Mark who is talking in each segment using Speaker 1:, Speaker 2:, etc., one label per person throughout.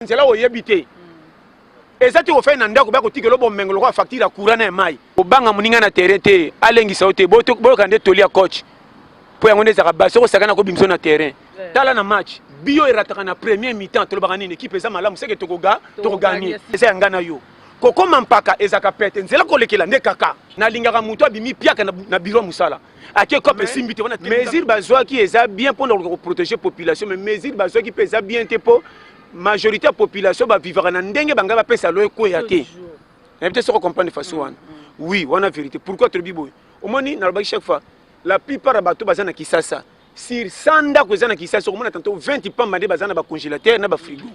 Speaker 1: C'est là où il habite. Et ça tu refais nanda ko ba ko tikelo bo mengolo ko facture à courant na mai. O banga muninga na terrain te alengi saute bo kande toli ya coach. Po yango ndeza ba soko sakana ko bimso na terrain. Tala na match. Bio erataka na premier mi-temps to ba nini équipe eza malamu seke to gagner. Eza ngana yo. Koko mampaka ezaka pete nzela ko lekela nde kaka. Na lingaka muto abimi piaka na bureau musala. Ake ko pe simbite wana mesure bazwa ki eza bien pour protéger population mais mesure bazwa ki pesa bien te po majorité de la population va vivre en ndenge banga ba pesa lo ko yate. Et peut-être se comprendre de façon wana. Oui, on a vérité. Pourquoi tu biboy? Au moins na ba chaque fois la plupart des bateaux bazana kisasa. Sur 100 da ko zana kisasa, au moins tantôt 20 pamba de bazana ba congélateur na ba frigo.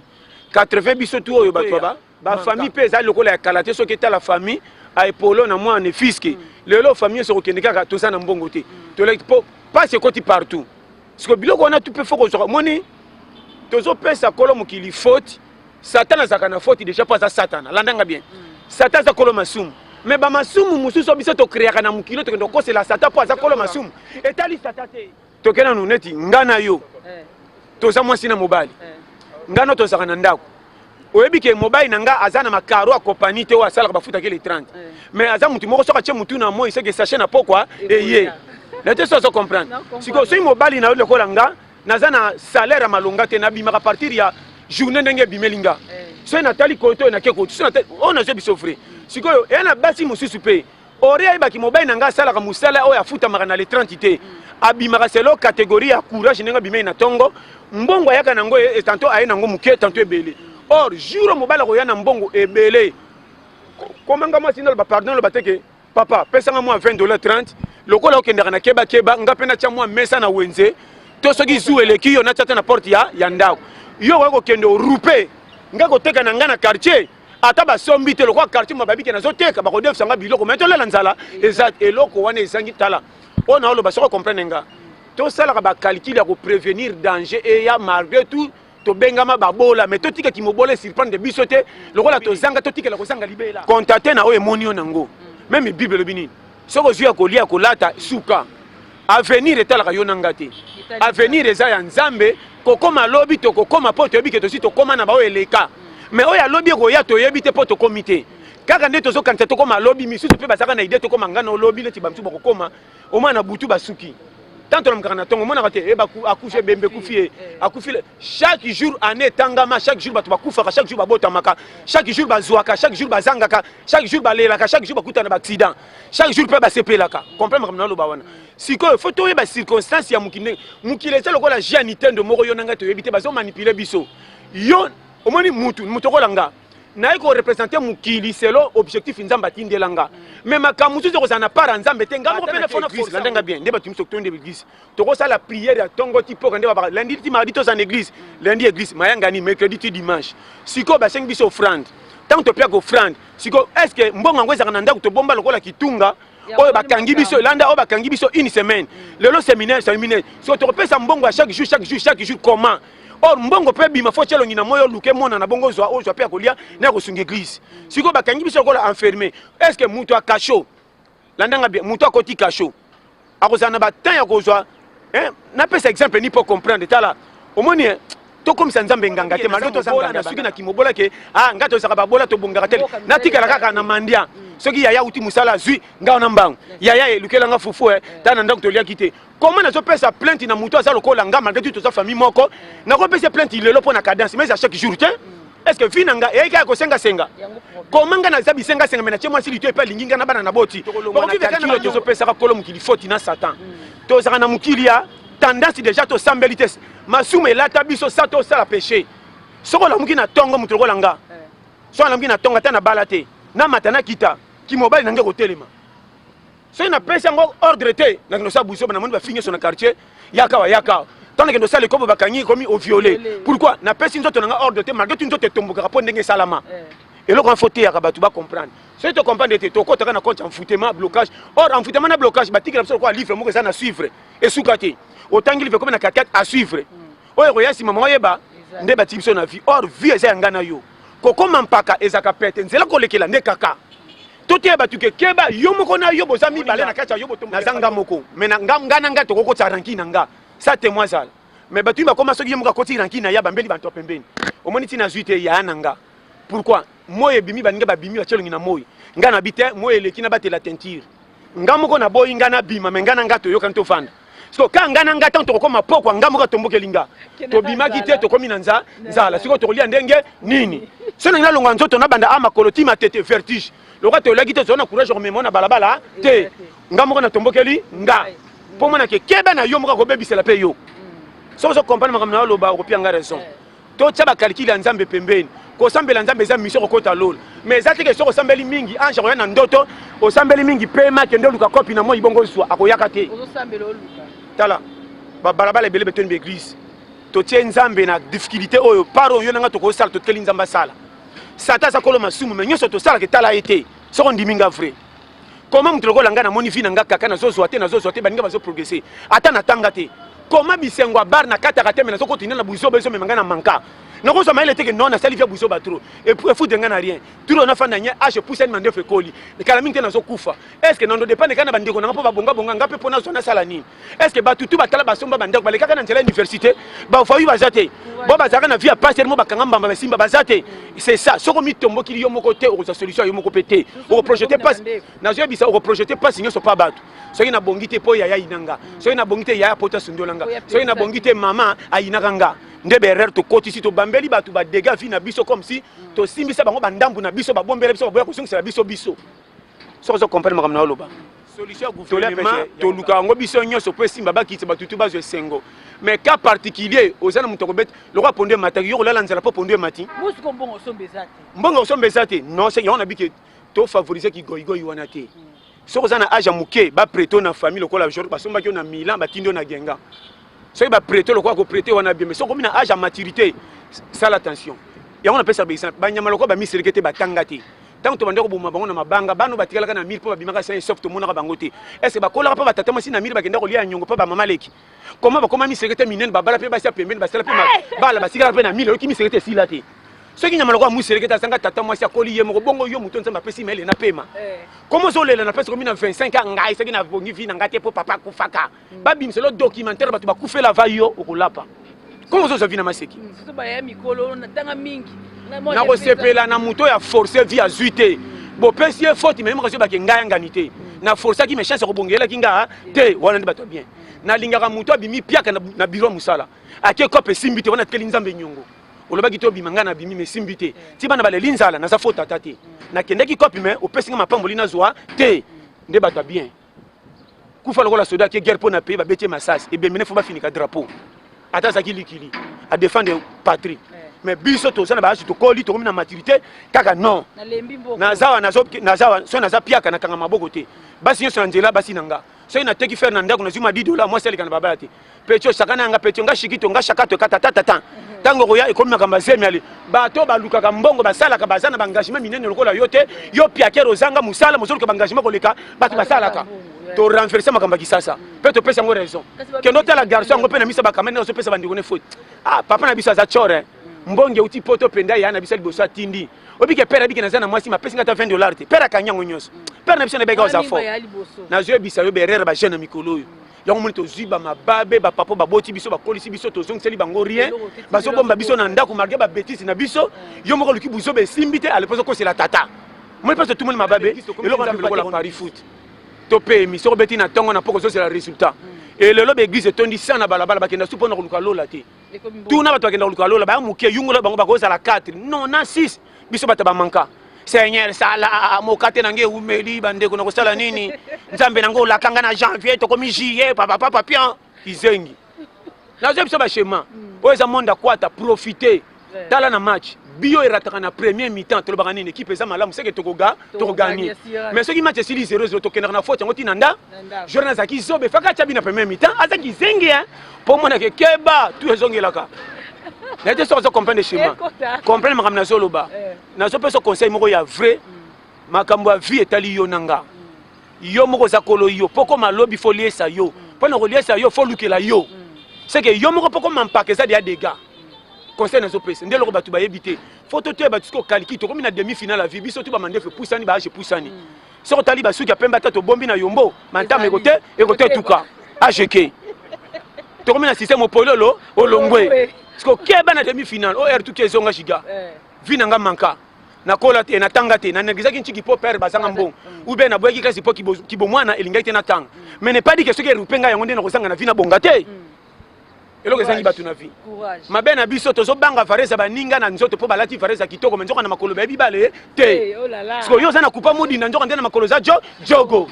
Speaker 1: 80 biso tout oyo bato ba famille pesa lokola ya kalaté so keta la famille a epolo na moi en fisque. Le lo famille so kokendeka ka to sana mbongo te. To like pas ce côté partout. Parce que biloko on a tout peut faut ko moni tozo pesa kolo mukili faute Satan azakana faute déjà pas à Satan landanga bien Satan za kolo masumu mais ba masumu mususu biso to créer kana mukilo to ko c'est la Satan pas za kolo masumu etali Satan te to kena nu neti ngana yo toza mwasi na mobali ngano to zakana ndako oyebi ke mobile nanga azana makaro a compagnie te wa sala ba futa ke les 30 mais aza mutu moko soka che mutu na moi c'est que sachet na pourquoi et yé là tu sais comprendre siko so mobile na le kolanga nazana salaire malonga te na bimaka partir ya journée ndenge bimelinga so natali koto na keko so natali on a biso frère sikoyo ena basi mususu pe ore ayibaki mobile nanga sala ka musala o ya futa maka na les 30 te abimaka selo catégorie ya courage ndenge bimei na tongo mbongo yaka nango tanto aye nango muke tanto ebele or jour mobile ko ya na mbongo ebele komanga mwasi ndalo ba pardon lo bateke papa pesanga moi $20 30 lokola okendaka na keba ngapena cha moi mesa na wenze to soki zuele ki yo na tata na porte ya ndako yo wako kendo rupe ngako teka na ngana quartier ata ba sombi te lokwa quartier mababi ke na zoteka ba ko def sanga biloko mais to lela nzala exact eloko wana esangi tala on a lo ba soko comprendre nga to sala ba calcul ya ko prévenir danger et ya malgré tout to bengama babola mais to tika ki mobola surprendre de bisote lokola to zanga to tika la ko sanga libela contacter na o emonio nango même bible le bini soko zuya ko lia ko lata suka avenir etala ka yonanga te avenir eza ya nzambe kokoma lobi to kokoma poto yebi ke to si to koma na ba o eleka mais o ya lobi ko ya to yebi te poto komite kaka nde to zo kanta to koma lobi misusu pe basaka na idée to koma ngana lobi leti bamsu bako koma o mana butu basuki tanto na mkana tongo mona kate e ba akouche bembe kufie akufile chaque jour année tangama chaque jour batu bakufa chaque jour babota maka chaque jour bazwaka chaque jour bazangaka chaque jour balelaka chaque jour bakuta na accident chaque jour pe basepelaka comprendre comme na lo bawana siko faut to ba circonstance ya mukile telo ko la janitendo moko yo nanga to yebite bazo manipuler biso yo omoni mutu ko langa na ko représenter mukili selo objectif nzamba tindelanga mais makamusu zo sana para nzambe te ngamo pele fona force ndanga bien ndeba tumso tonde l'église to ko sala prière ya tongo tipo kande ba lundi ti mardi to sa église lundi église mayanga ni mercredi ti dimanche siko ba sengi biso offrande tant to pia ko offrande siko est-ce que mbonga ngweza kana ndako to bomba lokola kitunga oyo bakangi biso landa oyo bakangi biso une semaine lelo séminaire so to repesa mbongo chaque jour comment or mbongo pe bima fo chelo ngina moyo luke mona na bongo zwa ozo pe akolia na ko sunga église siko bakangi biso ko la enfermé est-ce que muto akacho landanga bien muto akoti kacho akozana ba temps ya kozwa na pesa exemple ni pour comprendre tala omoni to comme ça nzambe nganga te malgré to zanga na suki na kimobola ke ngato saka babola to bongaka te na tikala kaka na mandia soki yaya uti musala zui ngao na mbangu yaya elukela nga fufu tana ndako to lia kite comment na zo pesa plainte na muto azalo ko langa malgré tout sa famille moko na ko pesa plainte ilelo po na cadence mais à chaque jour tiens est-ce que vinanga eka ko senga comment nga na zabi senga mais na chemwa sili to epa linginga na bana na boti ko vive kana to zo pesa ka kolo mukili faute na Satan to zaka na mukili ya tendance déjà to sambelites masume la tabiso sato sala péché soko la mukina tongo mutoko langa so la mukina tonga tana balate na matana kita ki mobile nanga ko telema so na pesa ngo ordre te na no sa buso na monde ba finir sur na quartier yaka tant que no sala ko ba kanyi komi au violer pourquoi na pesa nzoto nanga ordre te malgré tu nzoto tomboka rapport ndenge salama et là quand faut te ya ba tu ba comprendre so to comprendre te to ko ta na compte enfoutement blocage or enfoutement na blocage ba tikela so ko livre mo ko ça na suivre et soukate autant qu'il veut comme na 4 à suivre oyo yasi mama oyeba nde ba tipso na vie or vie eza ngana yo koko mampaka ezaka pete nzela ko lekela nde kaka Tout est battu que keba yomoko na yobo zami balé na kacha yobo na zanga moko mais na ngana nga to koko tsaranki nanga ça témoin ça mais batu ba koma soki yemuka koti rankina ya bambeli banto pembeni omoni tina zuite ya nanga pourquoi moye bimi baninga babimi ba tchelongi na moye nga na bite moye leki na batela teinture nga moko na boyi nga na bima me nga na nga to yoka nto fanda so ka nga na nga tanto koma poko nga moko tomboke linga to bima kite to komi na nzala siko to kolia ndenge nini so na longa nzoto na banda ama koloti ma tete vertige loka to laki te zona courage rememona balabala te nga moko na tombokeli nga po mona ke keba na yo moko ko bebisela pe yo so comprendre makamna na loba ko pianga raison to tshaba calcul ya nzambe pembeni ko sambela nzambe za mission ko kota lolo mais zati ke so sambeli mingi anje ko na ndoto o sambeli mingi pema ke ndo luka kopi na mo ibongo swa akoyaka te
Speaker 2: o sambela o luka
Speaker 1: tala ba balabala ebele beton be église to tie nzambe na difficulté oyo paro yo nanga to ko sala to teli nzamba sala sata sa kolo masumu mais nyoso to sala ke tala été so ndiminga vrai comment mutlo ko langa na moni fi nanga kaka na zo te baninga bazo progresser ata na tanga te comment bisengwa bar na kata kata mena soko tinela buzo beso memanga na manka nako so maile teke non na sali via buzo batro et pour foutre ngana rien tout on a fait nanya age pousse mande fe koli le kalaminte na zo kufa est ce que non do dépend kana bandeko na po babonga bonga ngape pona zona sala nini est ce que batutu batala basomba bandeko baleka kana nzela université ba fa yu bazate bo bazaka na via pasteur mo bakanga mbamba basimba bazate c'est ça soko mitombo kili yo moko te o sa solution yo moko pété o projeter pas na zo bisa o projeter pas signo so pas batu soki na bongite po ya inanga soki na bongite ya pota sundolanga soki na bongite mama ayinakanga ndebe erreur to kotisi to bambeli batu ba dégâts vi na biso comme si to simbisa bango bandambu na biso ba bombele biso ba boya kusungisa biso so zo comprendre makamna oloba solution gouvernement to luka ngo biso nyoso po simba bakiti batutu bazo sengo mais cas particulier ozana mutoko bet le roi pondé mataki yo la nzala po pondé mati
Speaker 2: musko mbongo sombezate
Speaker 1: mbongo sombezate non c'est on a biki to favoriser ki goigo wana te so ozana age muke ba preto na famille lokola jour basomba ki na Milan batindo na genga so ba preto lokwa ko prêter wana bien mais so comme na age à maturité ça l'attention ya on appelle ça ba nyama lokwa ba misirikete batangati tant to bandeko buma bango na mabanga bano batikala kana 1000 po babimaka sa soft mona ka bangote est-ce ba kola pa batata masi na 1000 bakenda ko lia nyongo pa ba mama leki comment ba koma misirikete minene ba bala pe ba sia pembeni ba sala pe bala ba sikala pe na 1000 oki misirikete silate so ki nyama lokwa musirikete sanga tata mwasi akoli ye moko bongo yo muto nzamba pesi mele na pema comment so lela na pesi ko mina 25 ans ngai saki na bongi vi na ngate po papa kufaka ba bim selo documentaire ba to ba kufela va yo okolapa comment so vina maseki
Speaker 2: so ba ya mikolo na tanga mingi
Speaker 1: na ko sepela na muto ya forcer via zuite bo pesi faute même ko so ba ke ngai nganité na forcer ki me chance ko bongela kinga te wana ndi bato bien na lingaka muto bimi piaka na bureau musala ake kope simbite wana tkeli nzambe nyongo oloba kito bimanga na bimi mesimbite ti bana bale linzala na sa faute atate na kendeki kopi me opesinga mapamboli na zwa te nde bato bien kufa lokola soda ke guerre pona pays ba bete masasi et bien mine faut ba finika drapeau ata zaki likili à défendre patrie mais biso to sana ba to koli to na maturité kaka non na zawa so na za piaka na kanga maboko te basi nyo nzela basi nanga so ina teki faire na ndako na zuma $10 moi sel kana baba te pecho sakana nga pecho nga shikito nga shakato kata tata tango koya ekomi makamba zemi ali bato balukaka mbongo basalaka bazana ba engagement minene lokola yote yo piakero ozanga musala mozoluka ba engagement koleka bato basalaka to renverser makamba kisasa pe to pesa ngo raison que nota la garçon ngo pe na misa ba kamene so pesa bandiko ne faute papa na bisa za chore mbonge uti poto penda ya na bisa liboso atindi obike pera bike na zana mwasi ma pesa ngata $20 te pera kanyango nyonso pera na bisa na bega za fo na zo bisa yo berere ba jeune mikolo yo yango moni to ziba mababe ba papa ba boti biso ba kolisi biso to zongseli bango rien baso bomba biso na ndako marge ba bêtise na biso yo moko luki buzo be simbite à l'époque ko c'est la tata moi parce que tout le monde mababe et le roi de la Paris foot to pe mi so beti na tongo na poko so c'est le résultat et le lobe église tondi sana balabala bakenda supo na kuluka lola te tout na bato bakenda kuluka lola ba muke yungola bango ba ko za la 4 non na 6 biso bata ba manka Seigneur sala mokate nange umeli bandeko na kosala nini nzambe nango lakanga na janvier to komi juillet papa pian izengi na zo biso ba schéma oza monde kwata profiter tala na match bio erataka na premier mi-temps to lobaka nini équipe eza malamu seke to gagner mais soki match esili 0-0 to kendaka na faute yango tinanda journée zaki zobe faka chabi na premier mi-temps azaki zengi po mona ke keba tu ezongelaka na te so comprendre schéma comprendre makambo na zoloba na zo peso conseil moko ya vrai makambo ya vie etali yo nanga yo moko za kolo yo poko malobi fo liesa yo pona ko liesa yo fo lukela yo c'est que yo moko poko mampaka za dia dégâts conseil na zo pesa ndelo ko batu ba yebite photo te ba tuko kaliki to comme na demi finale la vie biso to ba mandefe pusani ba age pusani so ko tali ba suki pemba ta to bombi na yombo mantama ekote tuka ageke tokomi na système opololo olongwe parce que keba na demi finale o er tout kesonga shiga vina nga manka na kola te na tanga te na negizaki nchiki po père basanga mbon ou bien na boyaki klasi po kibo mwana elingai te na tanga mais n'est pas dit que ce que rupenga yango nde na kosanga na vina bonga te eloko ezangi bato na vie mabe na biso tozobanga faresa baninga na nzoto po balati faresa kitoko me nzoka na makolo ba bibale te parce que yo oza na kupa modi na nzoka nde na makolo za jogo